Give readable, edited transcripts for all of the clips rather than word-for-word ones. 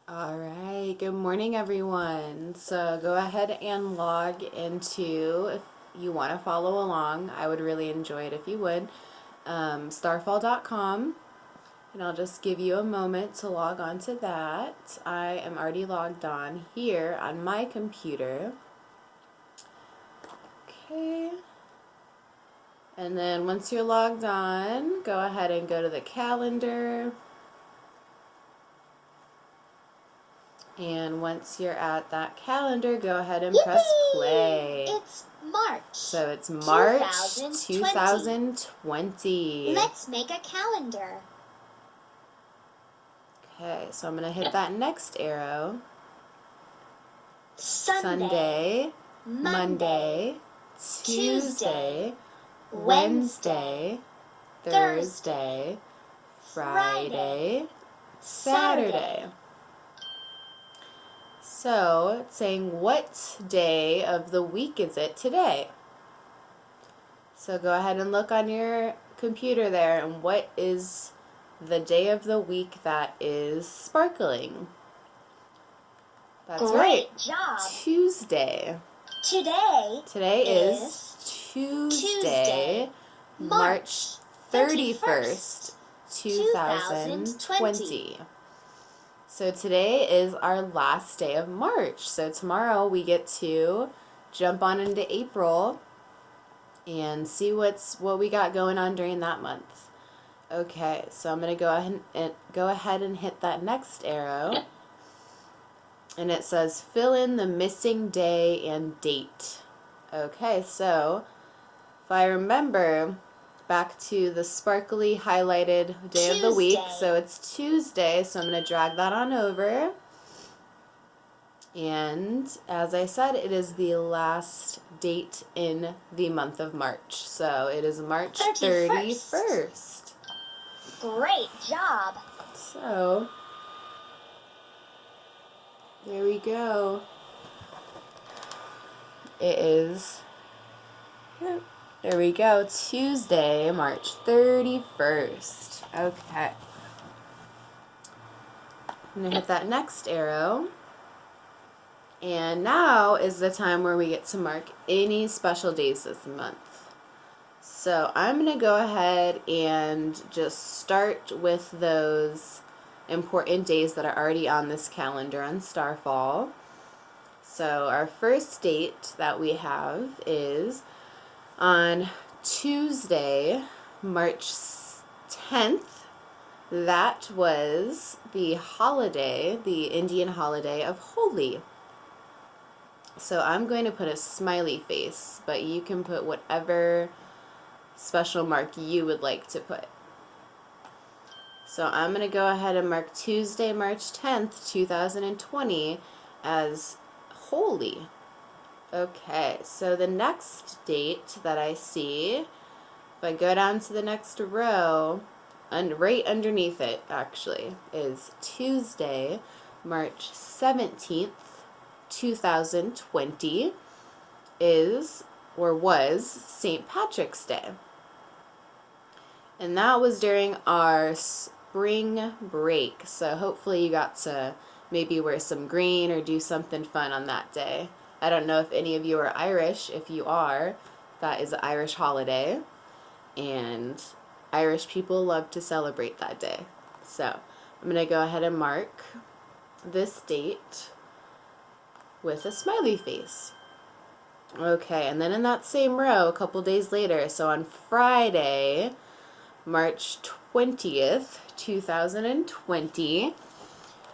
All right, good morning, everyone. So go ahead and log into, if you want to follow along, I would really enjoy it if you would, starfall.com, and I'll just give you a moment to log on to that. I am already logged on here on my computer. Okay. And then once you're logged on, go ahead and go to the calendar. And once you're at that calendar, go ahead and press play. It's March. So it's March 2020. Let's make a calendar. Okay, so I'm going to hit that next arrow. Sunday, Monday, Tuesday, Wednesday, Thursday, Friday, Saturday. So it's saying, what day of the week is it today? So go ahead and look on your computer there, and what is the day of the week that is sparkling? That's right. Great job. Tuesday. Today is Tuesday, March 31st, 2020. So today is our last day of March. So tomorrow we get to jump on into April and see what we got going on during that month. Okay, so I'm going to go ahead and hit that next arrow. And it says fill in the missing day and date. Okay, so if I remember back to the sparkly highlighted day of the week, so it's Tuesday, so I'm going to drag that on over. And as I said, it is the last date in the month of March. So it is March 31st. Great job. So there we go. It is, there we go, Tuesday, March 31st. Okay. I'm going to hit that next arrow. And now is the time where we get to mark any special days this month. So I'm going to go ahead and just start with those important days that are already on this calendar on Starfall. So our first date that we have is on Tuesday, March 10th. That was the holiday, the Indian holiday of Holi. So I'm going to put a smiley face, but you can put whatever special mark you would like to put. So I'm going to go ahead and mark Tuesday, March 10th, 2020 as Holi. Okay, so the next date that I see, if I go down to the next row, and right underneath it actually, is Tuesday, March 17th, 2020 is, or was, St. Patrick's Day. And that was during our spring break. So hopefully you got to maybe wear some green or do something fun on that day. I don't know if any of you are Irish. If you are, that is an Irish holiday. And Irish people love to celebrate that day. So I'm going to go ahead and mark this date with a smiley face. Okay, and then in that same row, a couple days later, so on Friday, March 20th, 2020,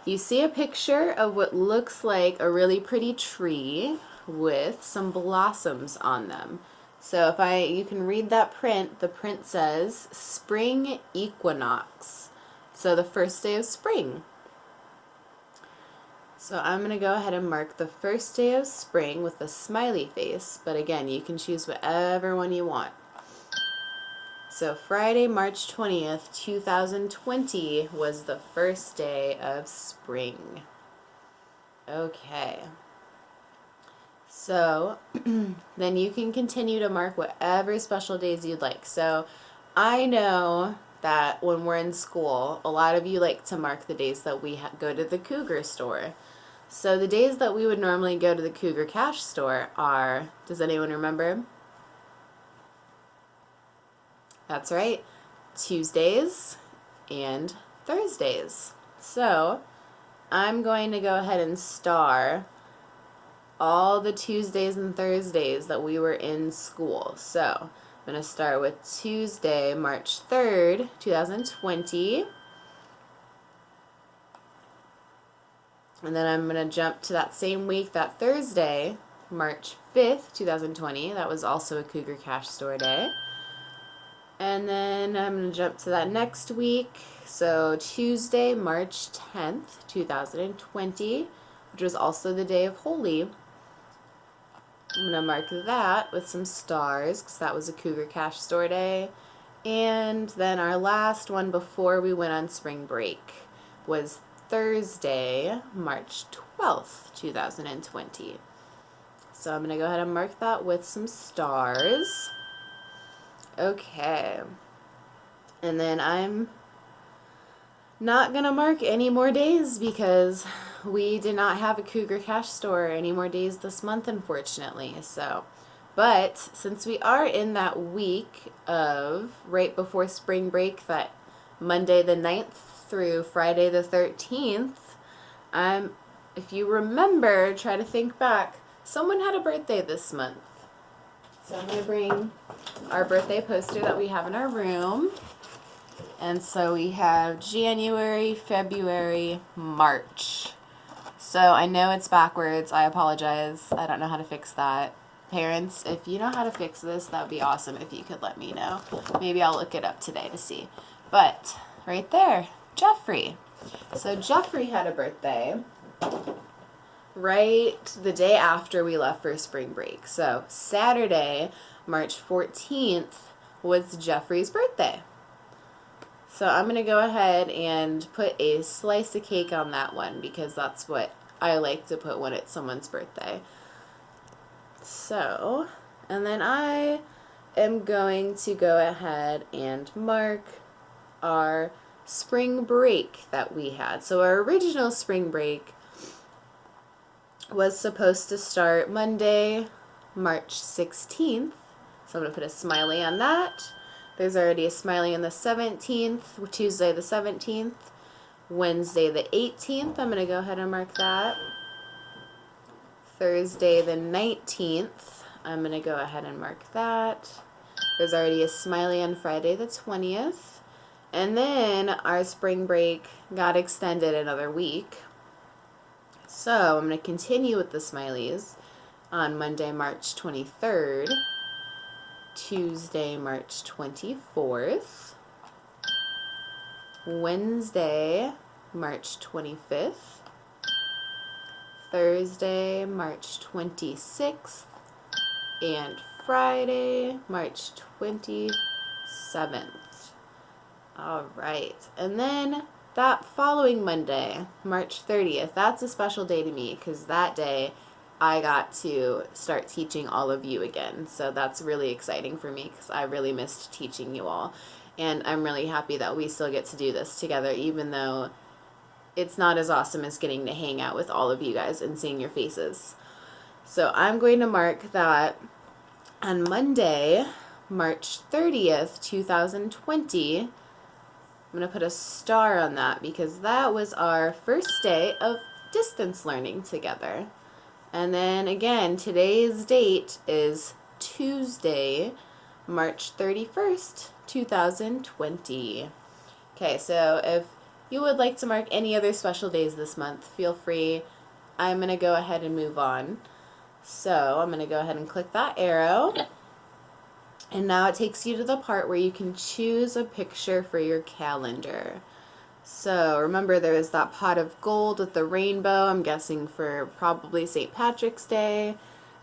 you see a picture of what looks like a really pretty tree with some blossoms on them. So you can read that print. The print says spring equinox. So the first day of spring. So I'm going to go ahead and mark the first day of spring with a smiley face, but again, you can choose whatever one you want. So Friday, March 20th, 2020 was the first day of spring. Okay. So then you can continue to mark whatever special days you'd like. So I know that when we're in school, a lot of you like to mark the days that we go to the Cougar store. So the days that we would normally go to the Cougar Cash store are, does anyone remember? That's right, Tuesdays and Thursdays. So I'm going to go ahead and star all the Tuesdays and Thursdays that we were in school. So I'm going to start with Tuesday, March 3rd, 2020. And then I'm going to jump to that same week, that Thursday, March 5th, 2020. That was also a Cougar Cash store day. And then I'm going to jump to that next week. So Tuesday, March 10th, 2020, which was also the day of Holy. I'm going to mark that with some stars because that was a Cougar Cash store day. And then our last one before we went on spring break was Thursday, March 12th, 2020. So I'm going to go ahead and mark that with some stars. Okay. And then I'm not going to mark any more days because we did not have a Cougar Cash store any more days this month, unfortunately. So, but since we are in that week of right before spring break, that Monday the 9th through Friday the 13th, if you remember, try to think back, someone had a birthday this month. So I'm going to bring our birthday poster that we have in our room. And so we have January, February, March. So I know it's backwards. I apologize. I don't know how to fix that. Parents, if you know how to fix this, that would be awesome if you could let me know. Maybe I'll look it up today to see. But right there, Jeffrey. So Jeffrey had a birthday right the day after we left for spring break. So Saturday, March 14th was Jeffrey's birthday. So I'm going to go ahead and put a slice of cake on that one because that's what I like to put when it's someone's birthday. So, and then I am going to go ahead and mark our spring break that we had. So our original spring break was supposed to start Monday, March 16th. So I'm going to put a smiley on that. There's already a smiley on the 17th, Tuesday the 17th, Wednesday the 18th. I'm going to go ahead and mark that. Thursday the 19th. I'm going to go ahead and mark that. There's already a smiley on Friday the 20th. And then our spring break got extended another week. So I'm going to continue with the smileys on Monday, March 23rd, Tuesday, March 24th, Wednesday, March 25th, Thursday, March 26th, and Friday, March 27th. All right. And then that following Monday, March 30th, that's a special day to me because that day I got to start teaching all of you again. So that's really exciting for me because I really missed teaching you all. And I'm really happy that we still get to do this together, even though it's not as awesome as getting to hang out with all of you guys and seeing your faces. So I'm going to mark that on Monday, March 30th, 2020, I'm going to put a star on that because that was our first day of distance learning together. And then again, today's date is Tuesday, March 31st, 2020. Okay, so if you would like to mark any other special days this month, feel free. I'm going to go ahead and move on. So I'm going to go ahead and click that arrow. And now it takes you to the part where you can choose a picture for your calendar. So remember there was that pot of gold with the rainbow, I'm guessing for probably St. Patrick's Day.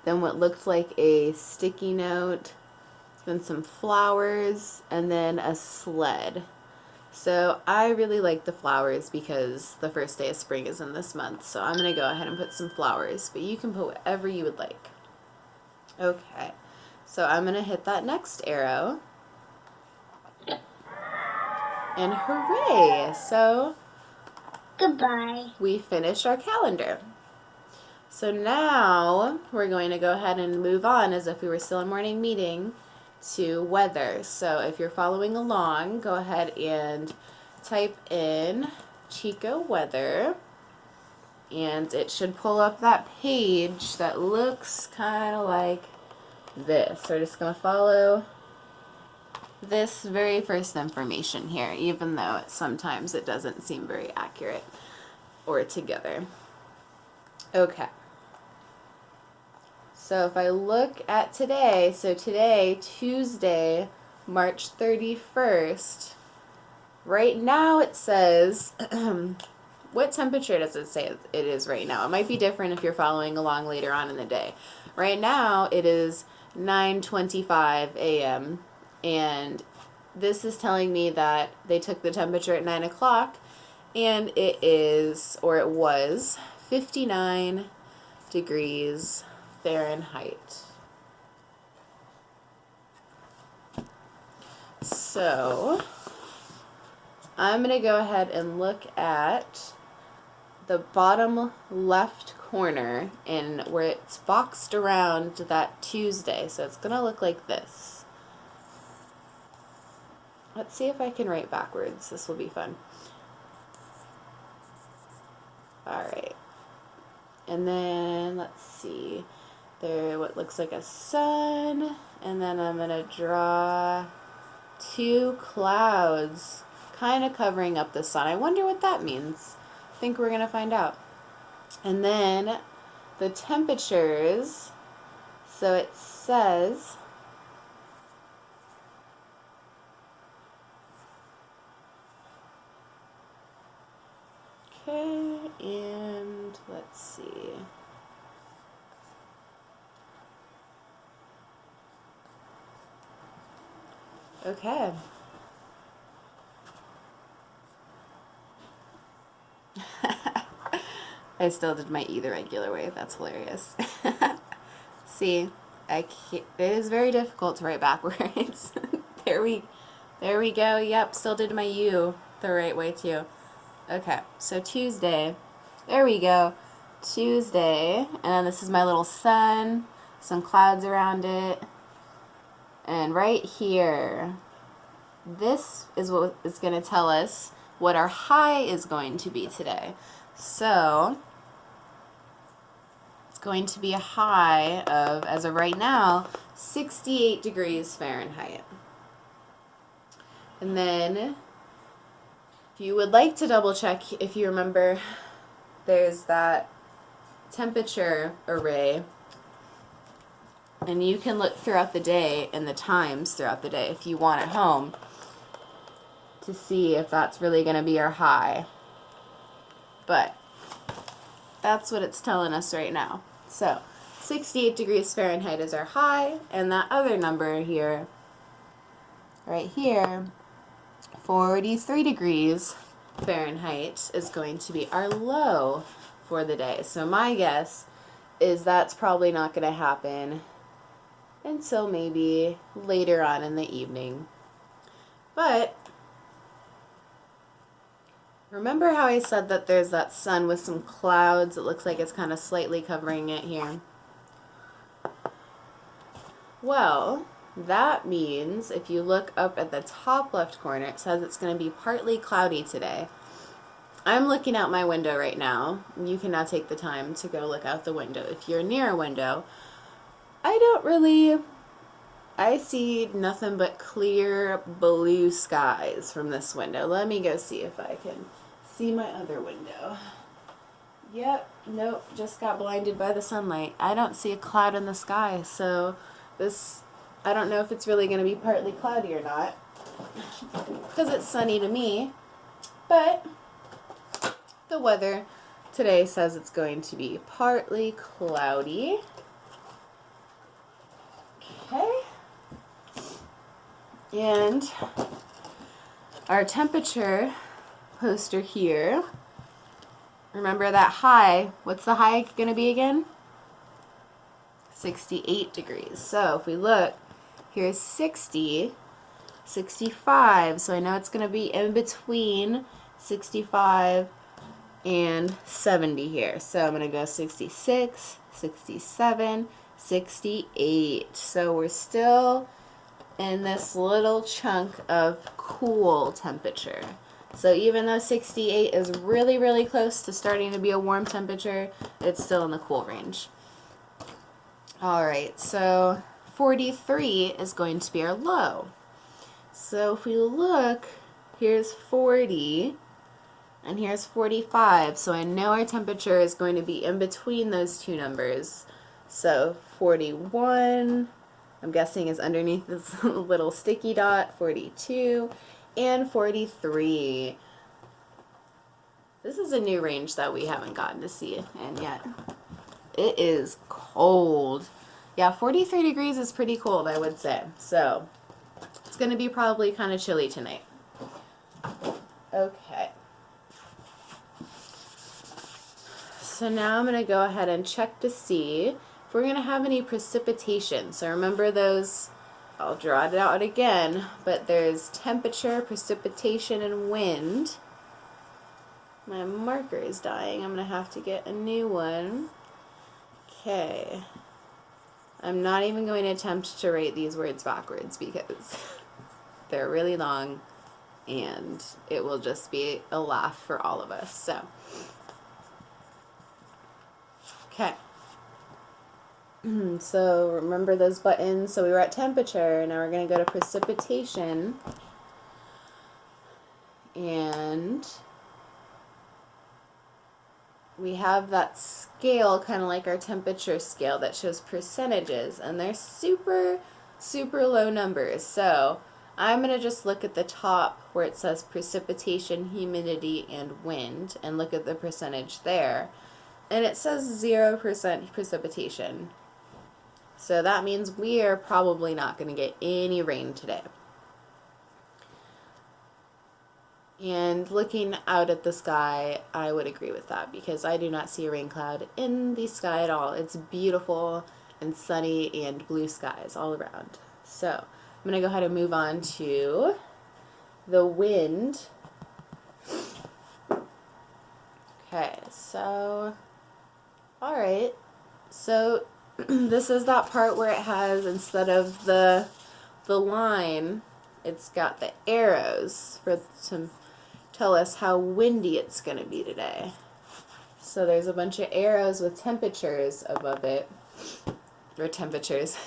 Then what looked like a sticky note. Then some flowers, and then a sled. So I really like the flowers because the first day of spring is in this month. So I'm going to go ahead and put some flowers, but you can put whatever you would like. Okay, so I'm going to hit that next arrow. And hooray! So, goodbye. We finished our calendar. So now we're going to go ahead and move on as if we were still in morning meeting to weather. So if you're following along, go ahead and type in Chico weather, and it should pull up that page that looks kind of like this. We're just going to follow this very first information here, even though sometimes it doesn't seem very accurate or together. Okay. So if I look at today, so today, Tuesday, March 31st, right now it says, what temperature does it say it is right now? It might be different if you're following along later on in the day. Right now it is 9:25 a.m. and this is telling me that they took the temperature at 9 o'clock and it is, or it was, 59 degrees Fahrenheit. So I'm going to go ahead and look at the bottom left corner and where it's boxed around that Tuesday. So it's going to look like this. Let's see if I can write backwards. This will be fun. Alright. And then let's see. There what looks like a sun, and then I'm going to draw two clouds kind of covering up the sun. I wonder what that means. I think we're going to find out. And then the temperatures, so it says okay, and let's see. Okay. I still did my E the regular way. That's hilarious. See, it is very difficult to write backwards. there we go. Yep, still did my U the right way too. Okay, so Tuesday. There we go. Tuesday, and then this is my little sun, some clouds around it. And right here, this is what is going to tell us what our high is going to be today. So, it's going to be a high of, as of right now, 68 degrees Fahrenheit. And then, if you would like to double check, if you remember, there's that temperature array. And you can look throughout the day and the times throughout the day if you want at home to see if that's really going to be our high. But that's what it's telling us right now. So 68 degrees Fahrenheit is our high, and that other number here, right here, 43 degrees Fahrenheit is going to be our low for the day. So my guess is that's probably not going to happen until maybe later on in the evening. But remember how I said that there's that sun with some clouds? It looks like it's kind of slightly covering it here. Well, that means if you look up at the top left corner, it says it's going to be partly cloudy today. I'm looking out my window right now. You can now take the time to go look out the window. If you're near a window, I see nothing but clear blue skies from this window. Let me go see if I can see my other window. Yep, nope, just got blinded by the sunlight. I don't see a cloud in the sky, so I don't know if it's really going to be partly cloudy or not, because it's sunny to me, but the weather today says it's going to be partly cloudy. Okay. And our temperature poster here, remember that high, what's the high going to be again? 68 degrees. So if we look, here's 60. 65. So I know it's going to be in between 65 and 70 here. So I'm going to go 66, 67, 68. So we're still in this little chunk of cool temperature. So even though 68 is really, really close to starting to be a warm temperature, it's still in the cool range. All right, so 43 is going to be our low. So if we look, here's 40 and here's 45. So I know our temperature is going to be in between those two numbers. So 41, I'm guessing, is underneath this little sticky dot. 42 and 43. This is a new range that we haven't gotten to see in yet. It is cold. Yeah, 43 degrees is pretty cold, I would say. So it's going to be probably kind of chilly tonight. Okay. So now I'm going to go ahead and check to see if we're going to have any precipitation. So remember those, I'll draw it out again, but there's temperature, precipitation, and wind. My marker is dying. I'm going to have to get a new one. Okay. I'm not even going to attempt to write these words backwards because they're really long and it will just be a laugh for all of us. So, okay. So remember those buttons. So we were at temperature. Now we're going to go to precipitation. And we have that scale, kind of like our temperature scale, that shows percentages, and they're super, super low numbers. So I'm going to just look at the top where it says precipitation, humidity, and wind, and look at the percentage there. And it says 0% precipitation. So that means we are probably not going to get any rain today. And looking out at the sky, I would agree with that because I do not see a rain cloud in the sky at all. It's beautiful and sunny and blue skies all around. So I'm going to go ahead and move on to the wind. Okay, so, all right. So this is that part where it has, instead of the line, it's got the arrows for some tell us how windy it's going to be today. So there's a bunch of arrows with temperatures above it, or temperatures,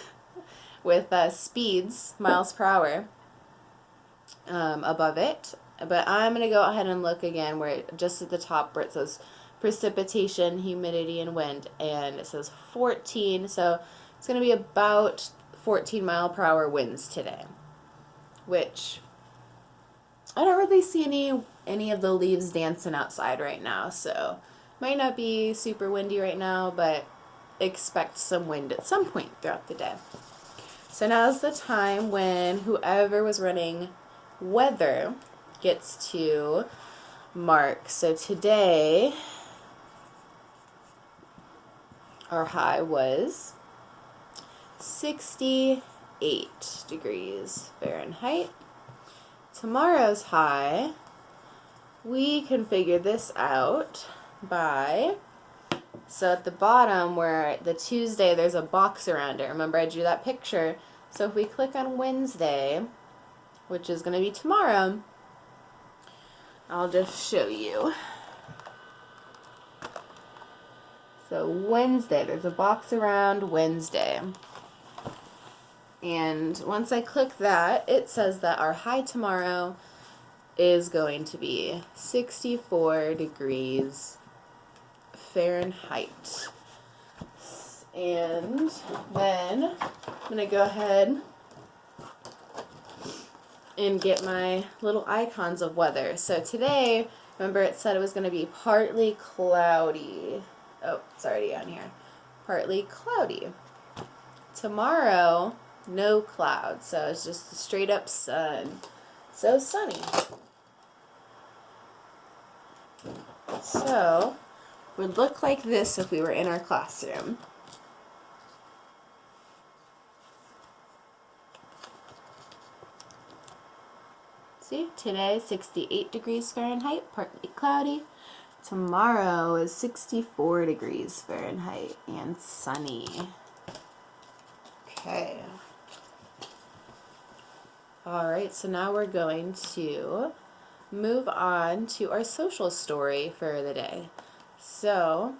with speeds, miles per hour, above it. But I'm going to go ahead and look again where just at the top where it says precipitation, humidity, and wind, and it says 14. So it's going to be about 14 mile per hour winds today, which I don't really see any of the leaves dancing outside right now, so might not be super windy right now, but expect some wind at some point throughout the day. So now's the time when whoever was running weather gets to mark. So today our high was 68 degrees Fahrenheit. Tomorrow's high, we can figure this out by, so at the bottom where the Tuesday, there's a box around it. Remember I drew that picture. So if we click on Wednesday, which is going to be tomorrow, I'll just show you. So Wednesday, there's a box around Wednesday. And once I click that, it says that our high tomorrow is going to be 64 degrees Fahrenheit. And then I'm going to go ahead and get my little icons of weather. So today, remember it said it was going to be partly cloudy. Oh, it's already on here. Partly cloudy. Tomorrow, no clouds, so it's just a straight up sun. So sunny. So, would look like this if we were in our classroom. See, today 68 degrees Fahrenheit, partly cloudy. Tomorrow is 64 degrees Fahrenheit and sunny. Okay. All right, so now we're going to move on to our social story for the day. So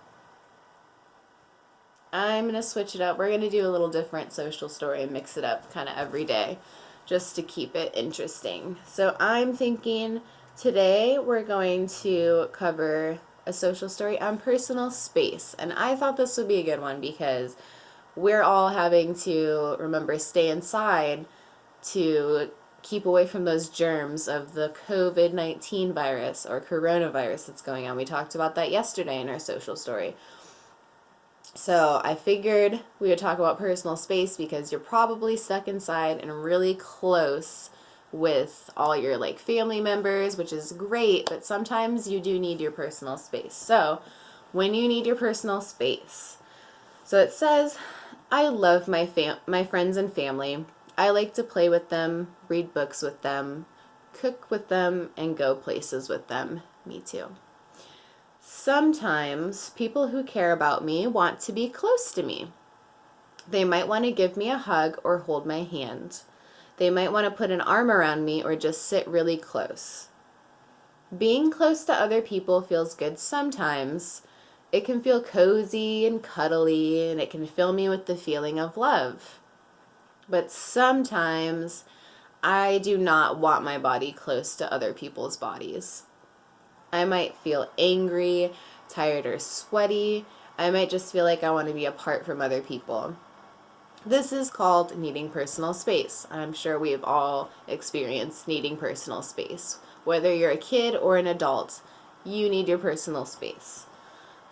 I'm going to switch it up. We're going to do a little different social story and mix it up kind of every day just to keep it interesting. So I'm thinking today we're going to cover a social story on personal space. And I thought this would be a good one because we're all having to remember stay inside to keep away from those germs of the COVID-19 virus or coronavirus that's going on. We talked about that yesterday in our social story. So I figured we would talk about personal space because you're probably stuck inside and really close with all your family members, which is great, but sometimes you do need your personal space. So when you need your personal space, so it says, I love my friends and family. I like to play with them, read books with them, cook with them, and go places with them. Me too. Sometimes people who care about me want to be close to me. They might want to give me a hug or hold my hand. They might want to put an arm around me or just sit really close. Being close to other people feels good sometimes. It can feel cozy and cuddly, and it can fill me with the feeling of love. But sometimes I do not want my body close to other people's bodies. I might feel angry, tired, or sweaty. I might just feel like I want to be apart from other people. This is called needing personal space. I'm sure we have all experienced needing personal space. Whether you're a kid or an adult, you need your personal space.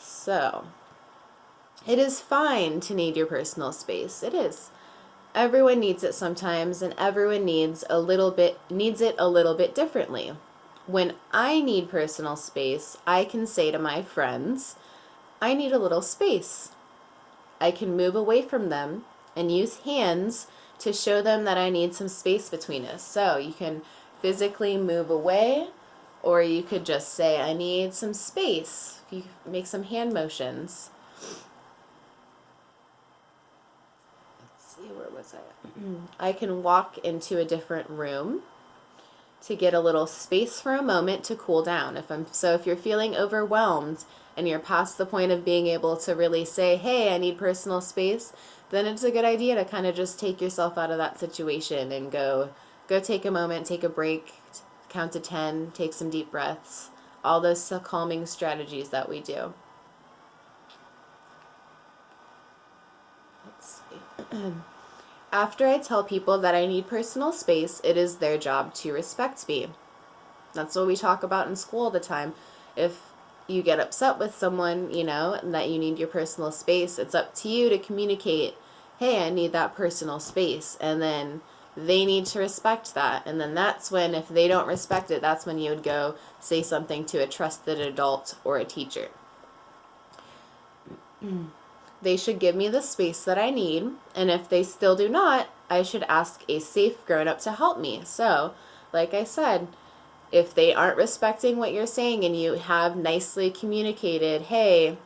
So, it is fine to need your personal space. It is. Everyone needs it sometimes, and everyone needs it a little bit differently. When I need personal space, I can say to my friends, I need a little space. I can move away from them and use hands to show them that I need some space between us. So you can physically move away, or you could just say, I need some space. You make some hand motions. Let's see, where was I? I can walk into a different room to get a little space for a moment to cool down. If you're feeling overwhelmed and you're past the point of being able to really say, hey, I need personal space, then it's a good idea to kind of just take yourself out of that situation and go take a moment, take a break, count to 10, take some deep breaths, all those calming strategies that we do. Let's see. After I tell people that I need personal space, it is their job to respect me. That's what we talk about in school all the time. If you get upset with someone, and that you need your personal space, it's up to you to communicate, hey, I need that personal space. And then they need to respect that. And then that's when, if they don't respect it, that's when you would go say something to a trusted adult or a teacher. They should give me the space that I need, and if they still do not, I should ask a safe grown-up to help me. So, like I said, if they aren't respecting what you're saying and you have nicely communicated, hey,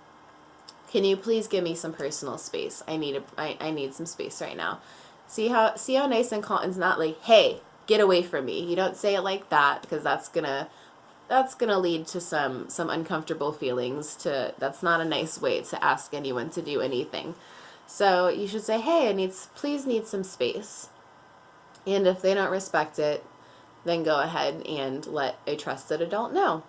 can you please give me some personal space? I need some space right now. See how nice and calm. It's not like, hey, get away from me. You don't say it like that, because that's gonna lead to some uncomfortable feelings. That's not a nice way to ask anyone to do anything. So you should say, hey, please need some space. And if they don't respect it, then go ahead and let a trusted adult know.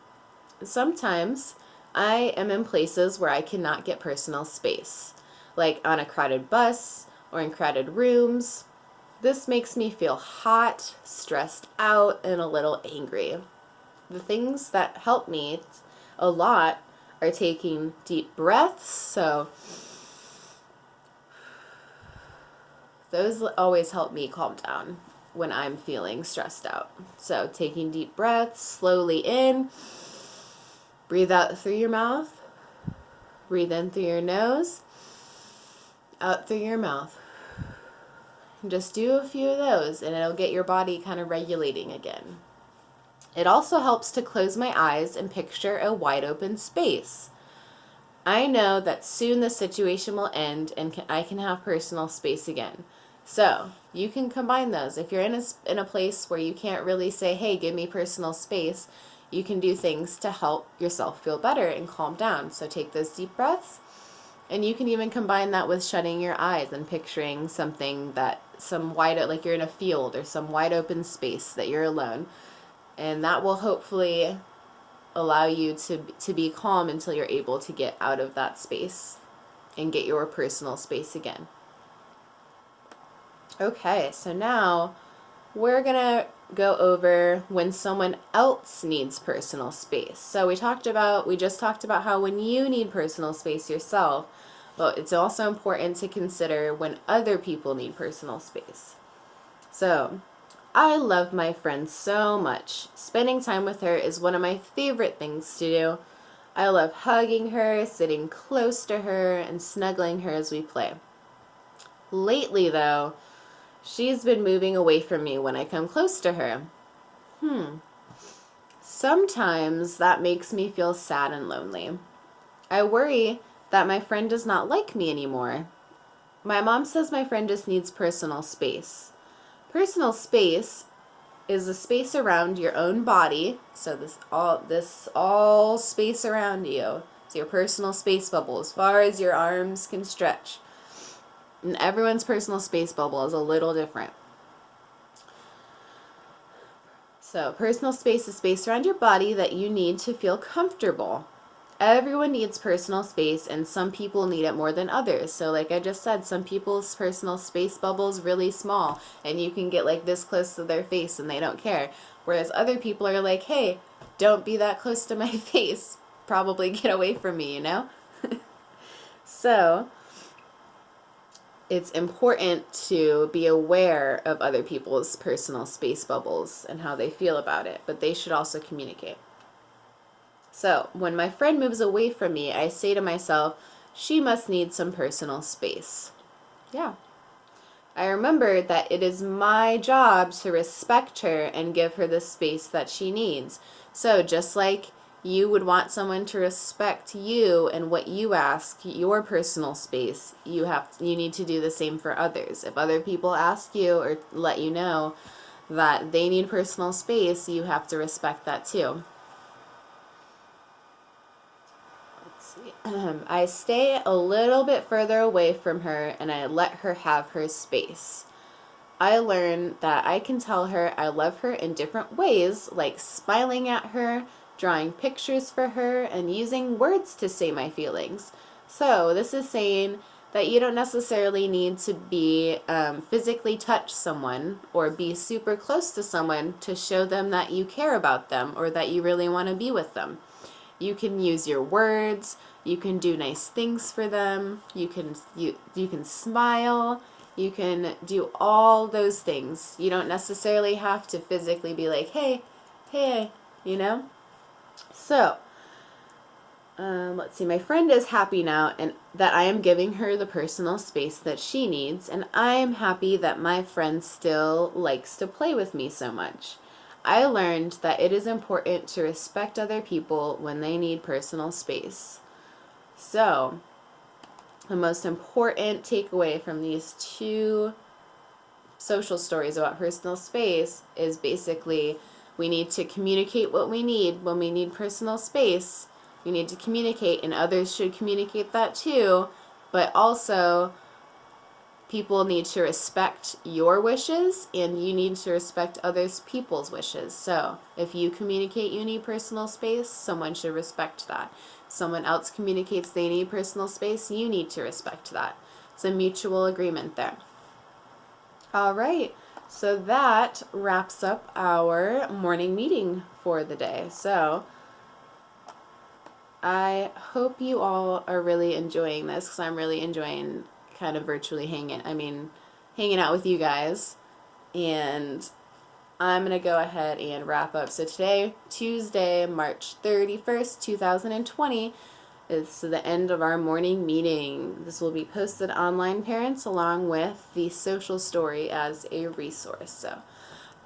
Sometimes I am in places where I cannot get personal space, like on a crowded bus or in crowded rooms. This makes me feel hot, stressed out, and a little angry. The things that help me a lot are taking deep breaths. So those always help me calm down when I'm feeling stressed out. So taking deep breaths, slowly in, breathe out through your mouth, breathe in through your nose, out through your mouth. Just do a few of those and it'll get your body kind of regulating again. It also helps to close my eyes and picture a wide open space. I know that soon the situation will end and I can have personal space again. So you can combine those. If you're in a place where you can't really say, hey, give me personal space, you can do things to help yourself feel better and calm down. So take those deep breaths, and you can even combine that with shutting your eyes and picturing something like you're in a field or some wide open space that you're alone. And that will hopefully allow you to be calm until you're able to get out of that space and get your personal space again. Okay, so now we're going to go over when someone else needs personal space. So we just talked about how when you need personal space yourself, but it's also important to consider when other people need personal space. So I love my friend so much. Spending time with her is one of my favorite things to do. I love hugging her, sitting close to her, and snuggling her as we play. Lately, though, she's been moving away from me when I come close to her. Sometimes that makes me feel sad and lonely. I worry that my friend does not like me anymore. My mom says my friend just needs personal space. Personal space is a space around your own body. So this all space around you. It's your personal space bubble as far as your arms can stretch. And everyone's personal space bubble is a little different. So personal space is space around your body that you need to feel comfortable. Everyone needs personal space, and some people need it more than others. So like I just said, some people's personal space bubble is really small, and you can get like this close to their face and they don't care. Whereas other people are like, hey, don't be that close to my face. Probably get away from me, you know? So it's important to be aware of other people's personal space bubbles and how they feel about it, but they should also communicate. So when my friend moves away from me, I say to myself, she must need some personal space. Yeah. I remember that it is my job to respect her and give her the space that she needs. So just like you would want someone to respect you and what you ask, your personal space, you need to do the same for others. If other people ask you or let you know that they need personal space, you have to respect that too. I stay a little bit further away from her and I let her have her space. I learned that I can tell her I love her in different ways, like smiling at her, drawing pictures for her, and using words to say my feelings. So this is saying that you don't necessarily need to be physically touch someone or be super close to someone to show them that you care about them or that you really want to be with them. You can use your words. You can do nice things for them. You can smile. You can do all those things. You don't necessarily have to physically be like, hey, you know? So, let's see. My friend is happy now and that I am giving her the personal space that she needs, and I am happy that my friend still likes to play with me so much. I learned that it is important to respect other people when they need personal space. So, the most important takeaway from these two social stories about personal space is basically we need to communicate what we need when we need personal space. We need to communicate, and others should communicate that too, but also people need to respect your wishes, and you need to respect others people's wishes. So if you communicate you need personal space, someone should respect that. Someone else communicates they need personal space, you need to respect that. It's a mutual agreement there. All right, so that wraps up our morning meeting for the day. So I hope you all are really enjoying this, because I'm really enjoying kind of virtually hanging out with you guys. And I'm going to go ahead and wrap up. So today, Tuesday, March 31st, 2020, is the end of our morning meeting. This will be posted online, parents, along with the social story as a resource. So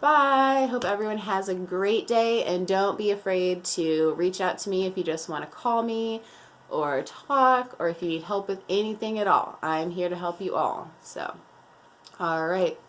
Bye. Hope everyone has a great day, and don't be afraid to reach out to me if you just want to call me or talk, or if you need help with anything at all. I'm here to help you all. So, all right.